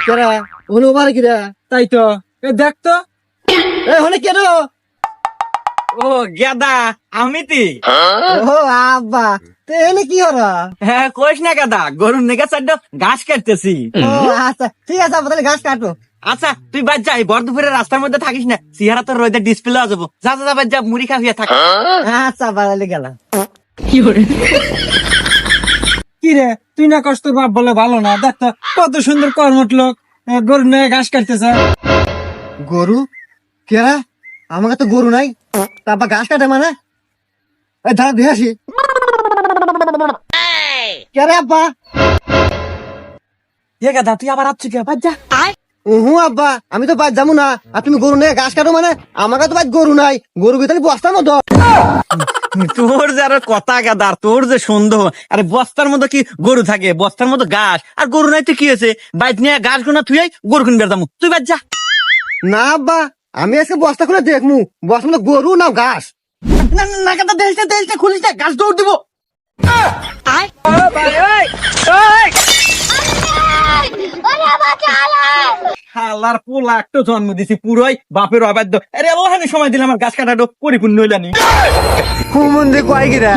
কেরা ওখানে ওভারে কিরা? তাই তো দেখ তো। ওখানে কেন? ও গেদা আমি তি। ও আব্বা, তো এনে কি হলো? হ্যাঁ কইস না গেদা, গরুর নেগা চারটা ঘাস কাটতেছি। ও আচ্ছা, ঠিক আছে আব্বা, তাহলে ঘাস কাটো। আচ্ছা তুই বাদ যা, বর দুপুরে রাস্তার মধ্যে থাকিস না, চেহারা তোর রোদে ডিসপ্লে যাবো। যা যা বাদ যা, মুড়ি খা হইয়া থাক। আচ্ছা আব্বা, তাহলে গেলাম। কি রে তুই না কষ্ট, তোর বাপ বলে ভালো না? দেখ তো কত সুন্দর কর্মট লোক, গরুর নেগা ঘাস কাটতেছে। গরু? কেরা? আমার তো গরু নাই, তারপর ঘাস কাটে মানে? ধারা দিয়ে আসি। কেরে আব্বা? এ গেদা তুই আবার আসছিস কে? বাদ যা। উহু আব্বা, আমি তো বাদ যাবো না। আর তুমি গরু নিয়ে ঘাস কাটো মানে? আমাকে তো বাদ গরু নাই, গরু ভিতরে বস্তার মতো। তোর যে আর কথা গাদার, তোর যে সন্দেহ। আরে বস্তার মধ্যে কি গরু থাকে? বস্তার মধ্যে ঘাস, আর গরু নাই তো কি হয়েছে? বাইক নিয়ে ঘাস গোনা তুই গরু কিনবে যাবো, তুই বাদ যা। না আব্বা, আমি আজকে বস্তা খুলে দেখমু বস্তার মধ্যে গরু না ঘাস। না না গাদা, দেলটা খুলিস না, ঘাস দৌড় দিব। হালার পোলা একটা জন্ম দিছি, পুরোই বাপের অবাধ্য। আরে আল্লাহ সময় দিলে আমার গাছ কাটাটো পরিপূর্ণ হইলানি। হুমন্দি কয় গিরা?